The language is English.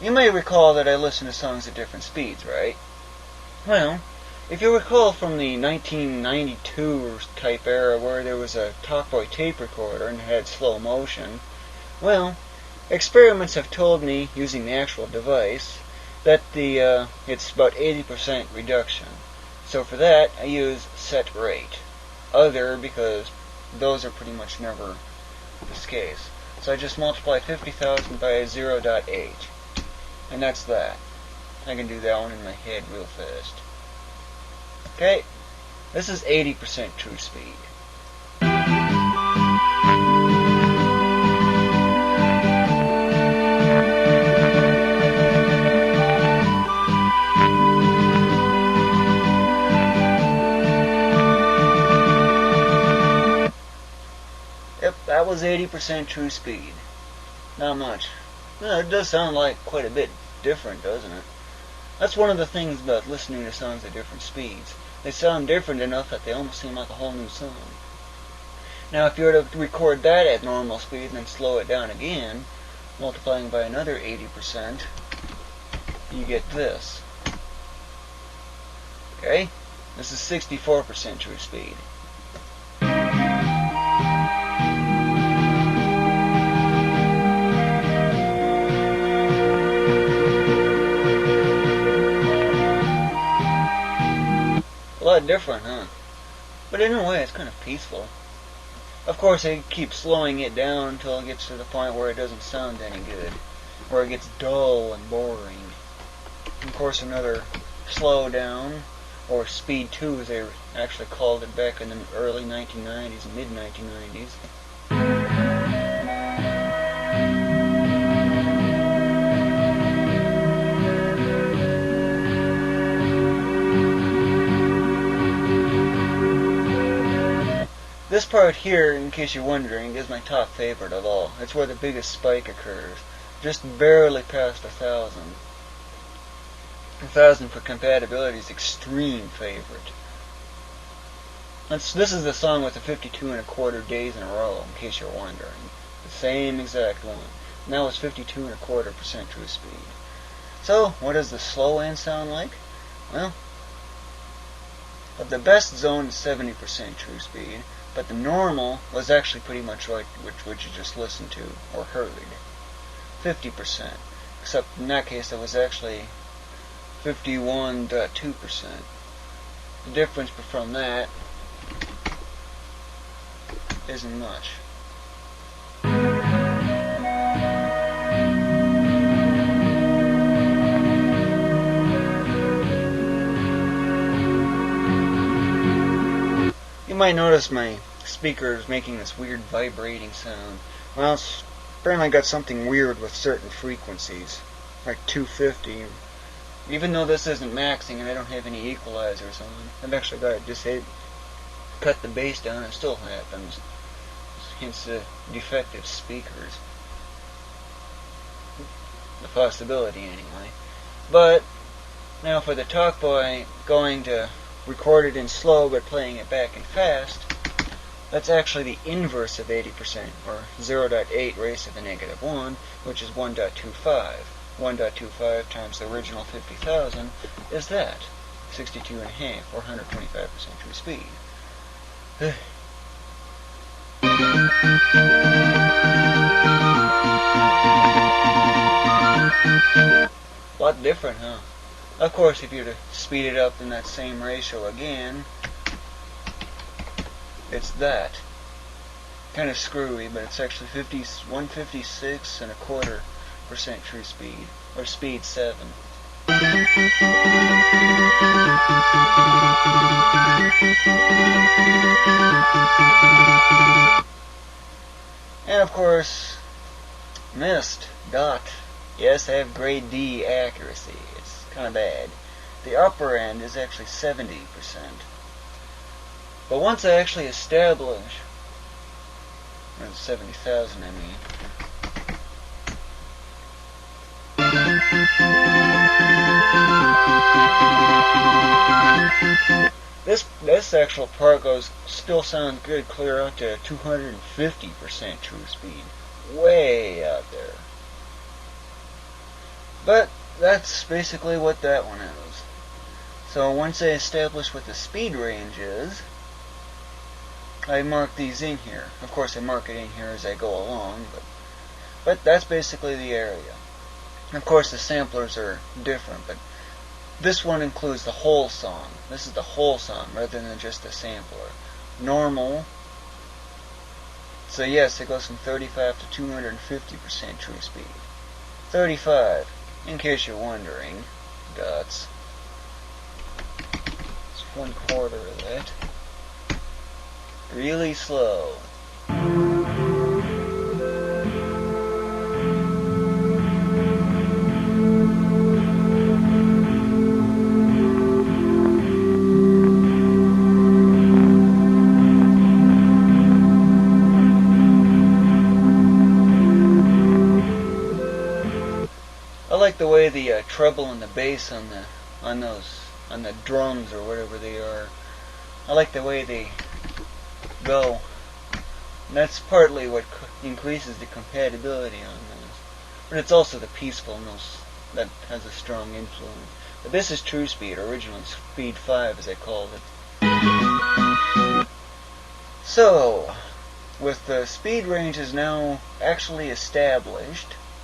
You may recall that I listen to songs at different speeds, right? Well, if you recall from the 1992 type era where there was a Talkboy tape recorder and it had slow motion, well, experiments have told me, using the actual device, that it's about 80% reduction. So for that, I use set rate. Other, because those are pretty much never this case. So I just multiply 50,000 by 0.8. And that's that. I can do that one in my head real fast. Okay, this is 80% true speed. Yep, that was 80% true speed. Not much. Well, it does sound like quite a bit different, doesn't it? That's one of the things about listening to songs at different speeds. They sound different enough that they almost seem like a whole new song. Now, if you were to record that at normal speed and then slow it down again, multiplying by another 80%, you get this. Okay? This is 64% true speed. A lot different, huh? But in a way, it's kind of peaceful. Of course, they keep slowing it down until it gets to the point where it doesn't sound any good, where it gets dull and boring. Of course, another slow down, or speed 2 as they actually called it back in the early 1990s and mid-1990s. This part here, in case you're wondering, is my top favorite of all. It's where the biggest spike occurs. Just barely past 1,000. 1,000 for compatibility is extreme favorite. This is the song with the 52.25 days in a row, in case you're wondering. The same exact one. Now it's 52.25% true speed. So, what does the slow end sound like? Well, the best zone is 70% true speed, but the normal was actually pretty much like what you just listened to or heard. 50%. Except in that case it was actually 51.2%. The difference from that isn't much. You might notice my speaker is making this weird vibrating sound. Well, it's apparently got something weird with certain frequencies, like 250. Even though this isn't maxing and I don't have any equalizers on, I've actually got to just cut the bass down and it still happens. Hence the defective speakers. The possibility anyway. But now for the Talkboy going to record it in slow but playing it back in fast, that's actually the inverse of 80%, or 0.8 raised to the negative 1, which is 1.25. 1.25 times the original 50,000 is that, 62.5, or 125% true speed. A lot different, huh? Of course, if you were to speed it up in that same ratio again, it's that. Kind of screwy, but it's actually 156.25% true speed, or speed 7. And of course, missed, dot. Yes, I have grade D accuracy. It's kind of bad. The upper end is actually 70%. But once I actually establish, 70,000 I mean, this actual part still sounds good clear out to 250% true speed. Way out there. But that's basically what that one is. So once I establish what the speed range is, I mark these in here. Of course, I mark it in here as I go along, but that's basically the area. Of course, the samplers are different, but this one includes the whole song. This is the whole song rather than just the sampler. Normal. So yes, it goes from 35 to 250% true speed. 35, in case you're wondering, dots. It's 1/4 of it. Really slow. I like the way the treble and the bass on the drums or whatever they are. I like the way they go. And that's partly what increases the compatibility on those. But it's also the peacefulness that has a strong influence. But this is true speed, originally speed 5 as I called it. So, with the speed ranges now actually established,